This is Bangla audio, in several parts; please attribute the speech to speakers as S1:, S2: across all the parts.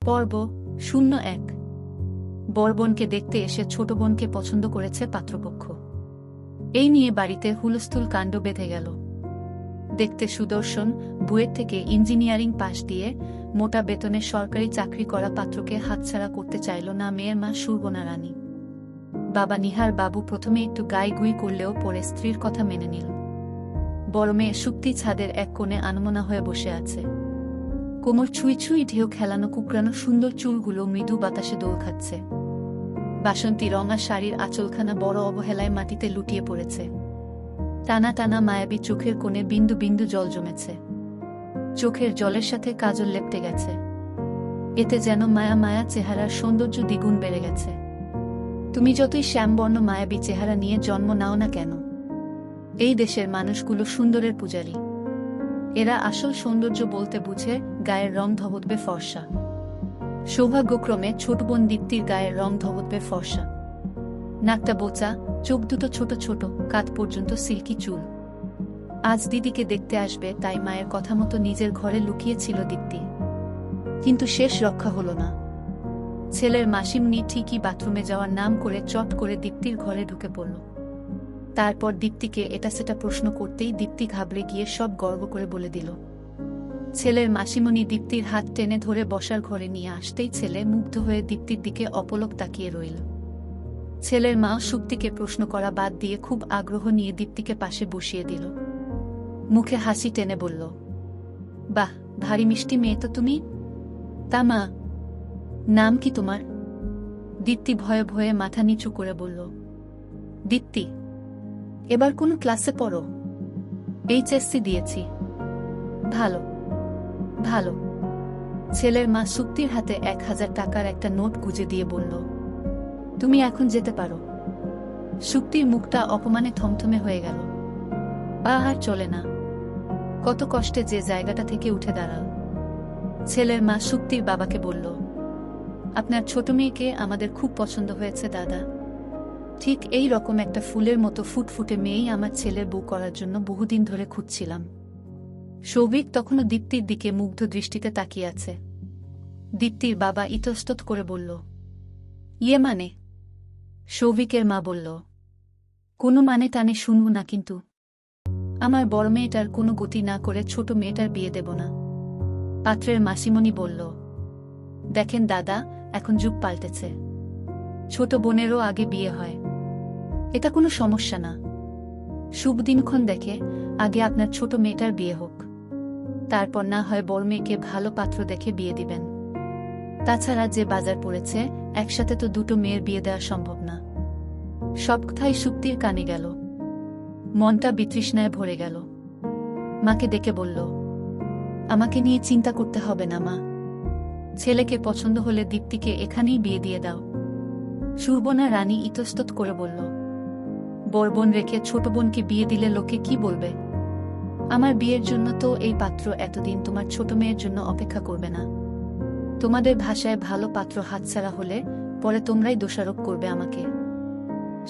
S1: পর্ব 01। বড় বোনকে দেখতে এসে ছোট বোনকে পছন্দ করেছে পাত্রপক্ষ। এই নিয়ে বাড়িতে হুলস্থুল কাণ্ড বেঁধে গেল। দেখতে সুদর্শন, বুয়েট থেকে ইঞ্জিনিয়ারিং পাশ দিয়ে মোটা বেতনে সরকারি চাকরি করা পাত্রকে হাতছাড়া করতে চাইল না মেয়ের মা সুরবনা রানী। বাবা নিহার বাবু প্রথমে একটু গাইগুই করলেও পরে স্ত্রীর কথা মেনে নিল। বড় মেয়ে সুপ্তি ছাদের এক কোণে আনমনা হয়ে বসে আছে। কোমর ছুঁই ছুঁই ঢেউ খেলানো কুকরানো সুন্দর চুলগুলো মৃদু বাতাসে দোল খাচ্ছে। বাসন্তী রঙা শাড়ির আঁচলখানা বড় অবহেলায় মাটিতে লুটিয়ে পড়েছে। টানা টানা মায়াবী চোখের কোণে বিন্দু বিন্দু জল জমেছে। চোখের জলের সাথে কাজল লেপটে গেছে। এতে যেন মায়া মায়া চেহারার সৌন্দর্য দ্বিগুণ বেড়ে গেছে। তুমি যতই শ্যামবর্ণ মায়াবী চেহারা নিয়ে জন্ম নাও না কেন, এই দেশের মানুষগুলো সুন্দরের পূজারী। এরা আসল সৌন্দর্য বলতে বুঝে গায়ের রং ধবধবে ফর্সা। সৌভাগ্যক্রমে ছোট বোন দীপ্তির গায়ের রং ধবধবে ফর্সা। নাকটা বোচা, চোখ দুটো ছোট ছোট, কাঁধ পর্যন্ত সিল্কি চুল। আজ দিদিকে দেখতে আসবে তাই মায়ের কথা মতো নিজের ঘরে লুকিয়েছিল দীপ্তি। কিন্তু শেষ রক্ষা হল না। ছেলের মাসিমনি ঠিকই বাথরুমে যাওয়ার নাম করে চট করে দীপ্তির ঘরে ঢুকে পড়ল। তারপর দীপ্তিকে এটা সেটা প্রশ্ন করতেই দীপ্তি ঘাবড়ে গিয়ে সব গর্ব করে বলে দিল। ছেলের মাসিমণি দীপ্তির হাত টেনে ধরে বসার ঘরে নিয়ে আসতেই ছেলে মুগ্ধ হয়ে দীপ্তির দিকে অপলক তাকিয়ে রইল। ছেলের মা সুপ্তিকে প্রশ্ন করা বাদ দিয়ে খুব আগ্রহ নিয়ে দীপ্তিকে পাশে বসিয়ে দিল। মুখে হাসি টেনে বলল, বাহ, ভারী মিষ্টি মেয়ে তো তুমি। তা মা, নাম কি তোমার? দীপ্তি ভয়ে ভয়ে মাথা নিচু করে বলল, দীপ্তি। এবার কোন ক্লাসে পড়ো? এইচএসসি দিয়েছি। ভালো ভালো। ছেলের মা সুপ্তির হাতে 1000 টাকার একটা নোট গুজে দিয়ে বলল, তুমি এখন যেতে পারো। সুপ্তির মুখটা অপমানে থমথমে হয়ে গেল। পা আর চলে না। কত কষ্টে যে জায়গাটা থেকে উঠে দাঁড়াল। ছেলের মা সুপ্তির বাবাকে বলল, আপনার ছোট মেয়েকে আমাদের খুব পছন্দ হয়েছে দাদা। ঠিক এই রকম একটা ফুলের মতো ফুটফুটে মেয়েই আমার ছেলের বউ করার জন্য বহুদিন ধরে খুঁজছিলাম। সৌভিক তখনও দীপ্তির দিকে মুগ্ধ দৃষ্টিতে তাকিয়ে আছে। দীপ্তির বাবা ইতস্তত করে বলল, ইয়ে মানে? সৌভিকের মা বলল, কোনো মানে টানে শুনব না, কিন্তু আমার বড় মেয়েটার কোনো গতি না করে ছোট মেয়েটার বিয়ে দেব না। পাত্রের মাসিমণি বলল, দেখেন দাদা, এখন যুগ পাল্টেছে। ছোট বোনেরও আগে বিয়ে হয়, এটা কোনো সমস্যা না। শুভ দিনক্ষণ দেখে আগে আপনার ছোট মেয়েটার বিয়ে হোক, তারপর না হয় বড় মেয়েকে ভালো পাত্র দেখে বিয়ে দিবেন। তাছাড়া যে বাজার পড়েছে, একসাথে তো দুটো মেয়ের বিয়ে দেওয়া সম্ভব না। সব কথাই সুপ্তির কানে গেল। মনটা বিতৃষ্ণায় ভরে গেল। মাকে ডেকে বলল, আমাকে নিয়ে চিন্তা করতে হবে না মা। ছেলেকে পছন্দ হলে দীপ্তিকে এখানেই বিয়ে দিয়ে দাও। সুরবনা রানী ইতস্তত করে বলল, বড় বোন রেখে ছোট বোনকে বিয়ে দিলে লোকে কি বলবে? আমার বিয়ের জন্য তো এই পাত্র এতদিন তোমার ছোট মেয়ের জন্য অপেক্ষা করবে না। তোমাদের ভাষায় ভালো পাত্র হাতছাড়া হলে পরে তোমরাই দোষারোপ করবে আমাকে।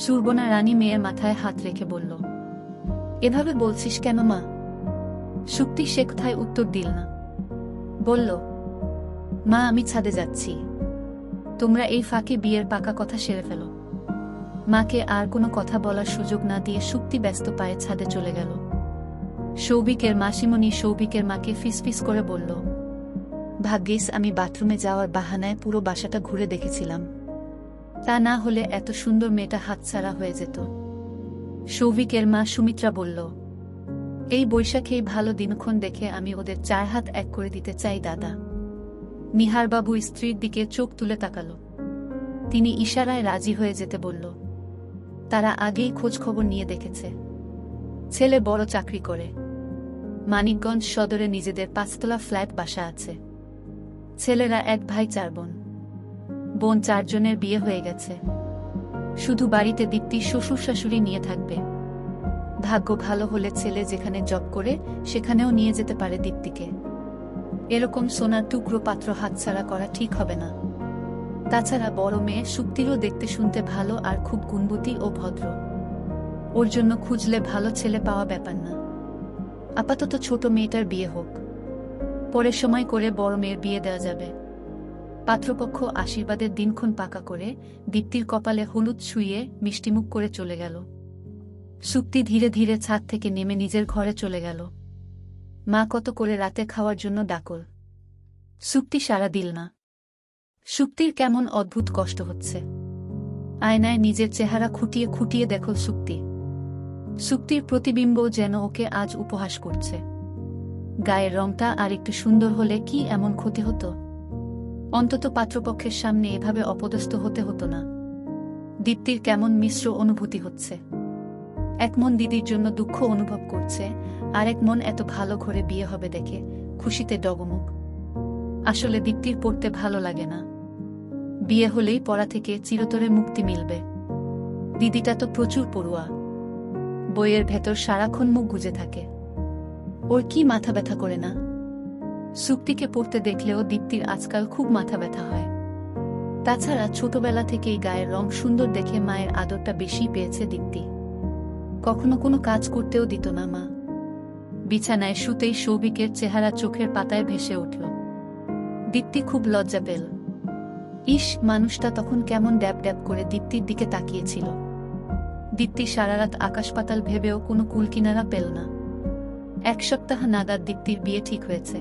S1: সুরবনা রানী মেয়ের মাথায় হাত রেখে বলল, এভাবে বলছিস কেন মা? সুপ্তি সে কথায় উত্তর দিল না। বলল, মা, আমি ছাদে যাচ্ছি, তোমরা এই ফাঁকে বিয়ের পাকা কথা সেরে ফেলো। মাকে আর কোনো কথা বলার সুযোগ না দিয়ে সুপ্তি ব্যস্ত পায়ে ছাদে চলে গেল। সৌভিকের মাসিমণি সৌভিকের মাকে ফিসফিস করে বলল, ভাগ্যিস আমি বাথরুমে যাওয়ার বাহানায় পুরো বাসাটা ঘুরে দেখেছিলাম, তা না হলে এত সুন্দর মেয়েটা হাতছাড়া হয়ে যেত। সৌভিকের মা সুমিত্রা বলল, এই বৈশাখেই ভালো দিনক্ষণ দেখে আমি ওদের 4 হাত এক করে দিতে চাই দাদা। নিহারবাবু স্ত্রীর দিকে চোখ তুলে তাকাল। তিনি ইশারায় রাজি হয়ে যেতে বলল। তারা আগেই খোঁজ খবর নিয়ে দেখেছে। ছেলে বড় চাকরি করে। মানিকগঞ্জ সদরে নিজেদের 5তলা ফ্ল্যাট বাসা আছে। ছেলেরা 1 ভাই 4 বোন। বোন 4 জনের বিয়ে হয়ে গেছে। শুধু বাড়িতে দীপ্তি শ্বশুর শাশুড়ি নিয়ে থাকবে। ভাগ্য ভালো হলে ছেলে যেখানে জব করে সেখানেও নিয়ে যেতে পারে দীপ্তিকে। এরকম সোনার টুকরো পাত্র হাতছাড়া করা ঠিক হবে না। তাছাড়া বড় মেয়ে সুপ্তিরও দেখতে শুনতে ভালো আর খুব গুণবতী ও ভদ্র। ওর জন্য খুঁজলে ভালো ছেলে পাওয়া ব্যাপার না। আপাতত ছোট মেয়েটার বিয়ে হোক, পরে সময় করে বড় মেয়ের বিয়ে দেওয়া যাবে। পাত্রপক্ষ আশীর্বাদের দিনক্ষণ পাকা করে দীপ্তির কপালে হলুদ ছুঁয়ে মিষ্টিমুখ করে চলে গেল। সুপ্তি ধীরে ধীরে ছাদ থেকে নেমে নিজের ঘরে চলে গেল। মা কত করে রাতে খাওয়ার জন্য ডাকল। সুপ্তি সাড়া দিল না। সুপ্তির কেমন অদ্ভুত কষ্ট হচ্ছে। আয়নায় নিজের চেহারা খুঁটিয়ে খুঁটিয়ে দেখল সুপ্তি। সুপ্তির প্রতিবিম্ব যেন ওকে আজ উপহাস করছে। গায়ের রংটা আর একটু সুন্দর হলে কি এমন ক্ষতি হতো? অন্তত পাত্রপক্ষের সামনে এভাবে অপদস্থ হতে হতো না। দীপ্তির কেমন মিশ্র অনুভূতি হচ্ছে। এক মন দিদির জন্য দুঃখ অনুভব করছে, আর এক মন এত ভালো ঘরে বিয়ে হবে দেখে খুশিতে ডগমগ। আসলে দীপ্তির পড়তে ভালো লাগে না। বিয়ে হলেই পড়া থেকে চিরতরে মুক্তি মিলবে। দিদিটা তো প্রচুর পড়ুয়া, বইয়ের ভেতর সারাক্ষণ মুখ গুজে থাকে। ওর কি মাথা ব্যথা করে না? সুপ্তিকে পড়তে দেখলেও দীপ্তির আজকাল খুব মাথা ব্যথা হয়। তাছাড়া ছোটবেলা থেকেই গায়ের রং সুন্দর দেখে মায়ের আদরটা বেশি পেয়েছে দীপ্তি। কখনো কোনো কাজ করতেও দিত না মা। বিছানায় শুতেই সৌভিকের চেহারা চোখের পাতায় ভেসে উঠল। দীপ্তি খুব লজ্জা পেল। ইস, মানুষটা তখন কেমন ড্যাব ড্যাব করে দীপ্তির দিকে তাকিয়েছিল। দীপ্তি সারারাত আকাশ পাতাল ভেবেও কোনো কুলকিনারা পেল না। এক সপ্তাহ নাগাদ দীপ্তির বিয়ে ঠিক হয়েছে।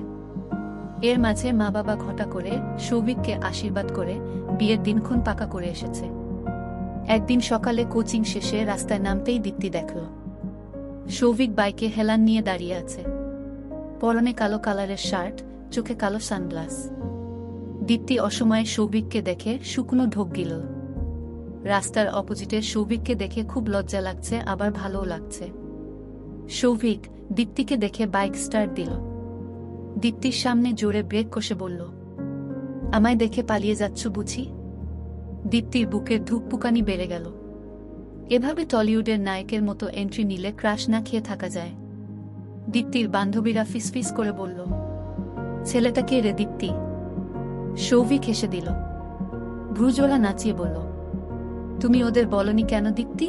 S1: এর মাঝে মা বাবা ঘটা করে সৌভিককে আশীর্বাদ করে বিয়ের দিনক্ষণ পাকা করে এসেছে। একদিন সকালে কোচিং শেষে রাস্তায় নামতেই দীপ্তি দেখল সৌভিক বাইকে হেলান নিয়ে দাঁড়িয়ে আছে। পরনে কালো কালারের শার্ট, চোখে কালো সানগ্লাস। দীপ্তি অসময়ে সৌভিককে দেখে শুকনো ঢোক গিল। রাস্তার অপোজিটে সৌভিককে দেখে খুব লজ্জা লাগছে, আবার ভালোও লাগছে। সৌভিক দীপ্তিকে দেখে বাইক স্টার্ট দিল। দীপ্তির সামনে জোরে ব্রেক কষে বলল, আমায় দেখে পালিয়ে যাচ্ছ বুঝি? দীপ্তির বুকের ধুকপুকানি বেড়ে গেল। এভাবে টলিউডের নায়কের মতো এন্ট্রি নিলে ক্রাশ না খেয়ে থাকা যায়। দীপ্তির বান্ধবীরা ফিসফিস করে বলল, ছেলেটা কে রে দীপ্তি? সৌভিক হেসে দিল। ভ্রুজোড়া নাচিয়ে বলল, তুমি ওদের বলনি কেন দীপ্তি?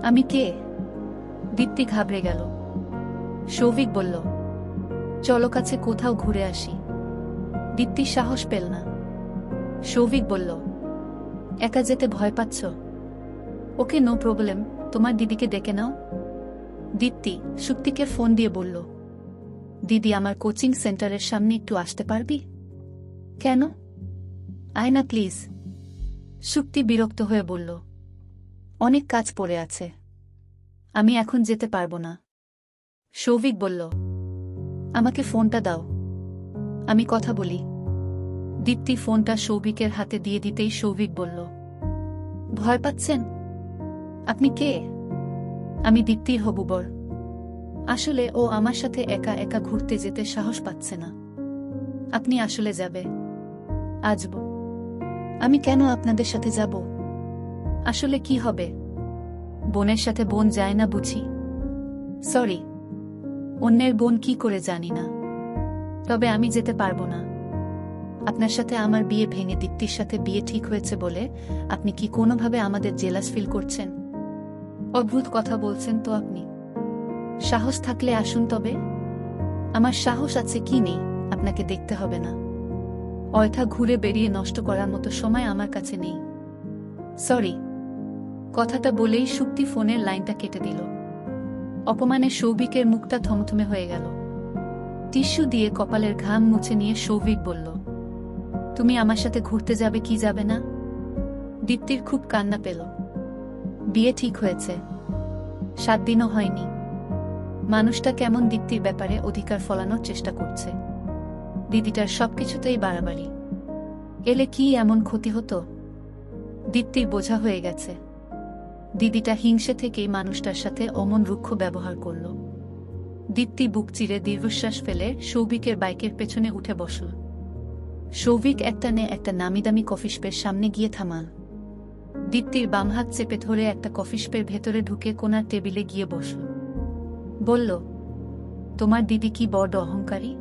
S1: আমি কে? দীপ্তি ঘাবড়ে গেল। সৌভিক বলল, চলো কাছে কোথাও ঘুরে আসি। দীপ্তি সাহস পেল না। সৌভিক বলল, একা যেতে ভয় পাচ্ছ? ওকে, নো প্রবলেম, তোমার দিদিকে ডেকে নাও। দীপ্তি সুপ্তিকে ফোন দিয়ে বলল, দিদি, আমার কোচিং সেন্টারের সামনে একটু আসতে পারবি? কেন? আয় না প্লিজ। সুপ্তি বিরক্ত হয়ে বলল, অনেক কাজ পড়ে আছে, আমি এখন যেতে পারবো না। সৌভিক বলল, আমাকে ফোনটা দাও, আমি কথা বলি। দীপ্তি ফোনটা সৌভিকের হাতে দিয়ে দিতেই সৌভিক বলল, ভয় পাচ্ছেন? আপনি কে? আমি দীপ্তির হবু বর। আসলে ও আমার সাথে একা একা ঘুরতে যেতে সাহস পাচ্ছে না। আপনি আসলে যাবে? আসব। আমি কেন আপনাদের সাথে যাব? আসলে কি হবে? বোনের সাথে বোন যায় না বুঝি? সরি, অন্যের বোন কি করে জানি না, তবে আমি যেতে পারবো না। আপনার সাথে আমার বিয়ে ভেঙে দীপ্তির সাথে বিয়ে ঠিক হয়েছে বলে আপনি কি কোনোভাবে আমাদের জেলাস ফিল করছেন? অদ্ভুত কথা বলছেন তো আপনি। সাহস থাকলে আসুন তবে। আমার সাহস আছে কি নেই আপনাকে দেখতে হবে না। অয়থা ঘুরে বেরিয়ে নষ্ট করার মতো সময় আমার কাছে নেই। সরি। কথাটা বলেই সুপ্তি ফোনের লাইনটা কেটে দিল। অপমানে সৌভিকের মুখটা থমথমে হয়ে গেল। টিস্যু দিয়ে কপালের ঘাম মুছে নিয়ে সৌভিক বলল, তুমি আমার সাথে ঘুরতে যাবে কি যাবে না? দীপ্তির খুব কান্না পেল। বিয়ে ঠিক হয়েছে, 7 দিনও হয়নি। মানুষটা কেমন দীপ্তির ব্যাপারে অধিকার ফলানোর চেষ্টা করছে। দিদিটার সবকিছুতেই বাড়াবাড়ি। এলে কি এমন ক্ষতি হতো? দীপ্তির বোঝা হয়ে গেছে। দিদিটা হিংসে থেকেই মানুষটার সাথে অমন রুক্ষ ব্যবহার করল। দীপ্তি বুক চিরে দীর্ঘশ্বাস ফেলে সৌভিকের বাইকের পেছনে উঠে বসল। সৌভিক একটানে একটা নামিদামি কফিশপের সামনে গিয়ে থামাল। দীপ্তির বাম হাত চেপে ধরে একটা কফিশপের ভেতরে ঢুকে কোনার টেবিলে গিয়ে বসল। বলল, তোমার দিদি কি বড় অহংকারী,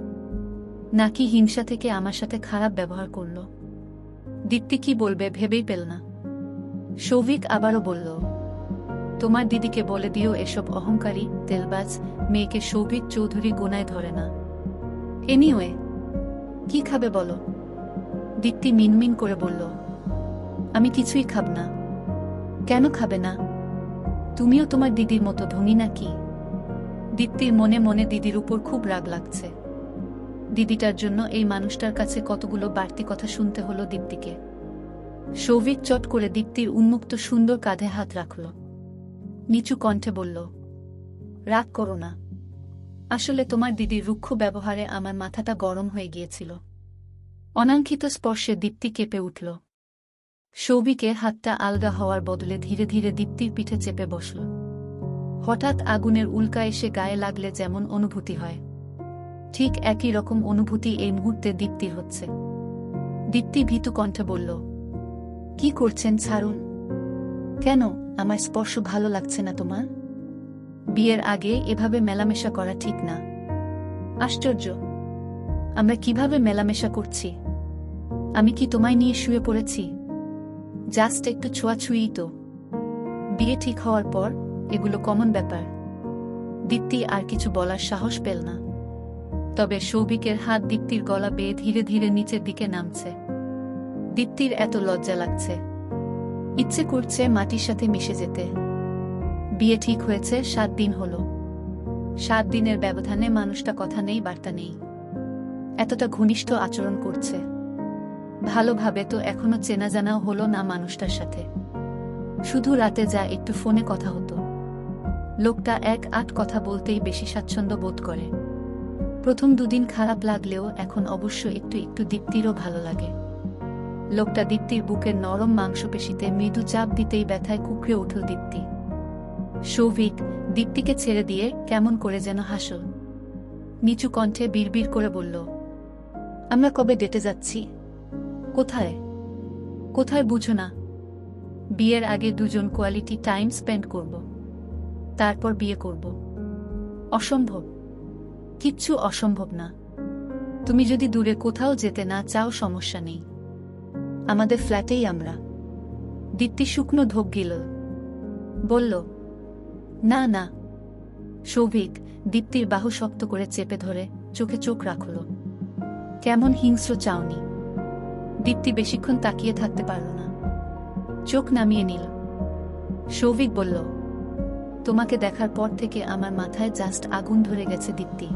S1: নাকি হিংসা থেকে আমার সাথে খারাপ ব্যবহার করল? দীপ্তি কি বলবে ভেবেই পেল না। সৌভিক আবারও বলল, তোমার দিদিকে বলে দিও এসব অহংকারী তেলবাজ মেয়েকে সৌভিক চৌধুরী গোনায় ধরে না। এনিওয়ে, কি খাবে বলো? দীপ্তি মিনমিন করে বলল, আমি কিছুই খাব না। কেন খাবে না? তুমিও তোমার দিদির মতো ধনী নাকি? দীপ্তির মনে মনে দিদির উপর খুব রাগ লাগছে। দিদিটার জন্য এই মানুষটার কাছে কতগুলো বাড়তি কথা শুনতে হলো দীপ্তিকে। সৌভিক চট করে দীপ্তির উন্মুক্ত সুন্দর কাঁধে হাত রাখল। নিচু কণ্ঠে বলল, রাগ করো না। আসলে তোমার দিদির রুক্ষ ব্যবহারে আমার মাথাটা গরম হয়ে গিয়েছিল। অনাঙ্ক্ষিত স্পর্শে দীপ্তি কেঁপে উঠল। সৌভিকের হাতটা আলগা হওয়ার বদলে ধীরে ধীরে দীপ্তির পিঠে চেপে বসল। হঠাৎ আগুনের উল্কা এসে গায়ে লাগলে যেমন অনুভূতি হয়, ঠিক একই রকম অনুভূতি এই মুহূর্তে দীপ্তির হচ্ছে। দীপ্তি ভীতু কণ্ঠে বলল, কি করছেন, ছাড়ুন। কেন, আমার স্পর্শ ভালো লাগছে না তোমার? বিয়ের আগে এভাবে মেলামেশা করা ঠিক না। আশ্চর্য, আমরা কিভাবে মেলামেশা করছি? আমি কি তোমায় নিয়ে শুয়ে পড়েছি? জাস্ট একটু ছোঁয়াছুঁই তো। বিয়ে ঠিক হওয়ার পর এগুলো কমন ব্যাপার। দীপ্তি আর কিছু বলার সাহস পেল না। তবে সৌভিকের হাত দীপ্তির গলা বেয়ে ধীরে ধীরে নিচের দিকে নামছে। দীপ্তির এত লজ্জা লাগছে, ইচ্ছে করছে মাটির সাথে মিশে যেতে। বিয়ে ঠিক হয়েছে 7 দিন হলো। 7 দিনের ব্যবধানে মানুষটা কথা নেই, বার্তা নেই, এতটা ঘনিষ্ঠ আচরণ করছে। ভালোভাবে তো এখনো চেনা জানাও হলো না মানুষটার সাথে। শুধু রাতে যা একটু ফোনে কথা হতো। লোকটা 1-8 কথা বলতেই বেশি স্বাচ্ছন্দ্য বোধ করে। প্রথম 2 দিন খারাপ লাগলেও এখন অবশ্য একটু একটু দীপ্তিরও ভালো লাগে। লোকটা দীপ্তির বুকের নরম মাংসপেশিতে মৃদু চাপ দিতেই ব্যথায় কুঁকড়ে উঠল দীপ্তি। সৌভিক দীপ্তিকে ছেড়ে দিয়ে কেমন করে যেন হাসল। নিচু কণ্ঠে বিড়বিড় করে বলল, আমরা কবে ডেটে যাচ্ছি? কোথায়? কোথায় বুঝো না? বিয়ের আগে দুজন কোয়ালিটি টাইম স্পেন্ড করব, তারপর বিয়ে করব। অসম্ভব। কিচ্ছু অসম্ভব না। তুমি যদি দূরে কোথাও যেতে না চাও সমস্যা নেই, আমাদের ফ্ল্যাটেই আমরা। দীপ্তি শুকনো ঢোক গিল, বলল, না না। সৌভিক দীপ্তির বাহু শক্ত করে চেপে ধরে চোখে চোখ রাখল। কেমন হিংস্র চাউনি! দীপ্তি বেশিক্ষণ তাকিয়ে থাকতে পারল না, চোখ নামিয়ে নিল। সৌভিক বলল, তোমাকে দেখার পর থেকে আমার মাথায় জাস্ট আগুন ধরে গেছে দীপ্তি।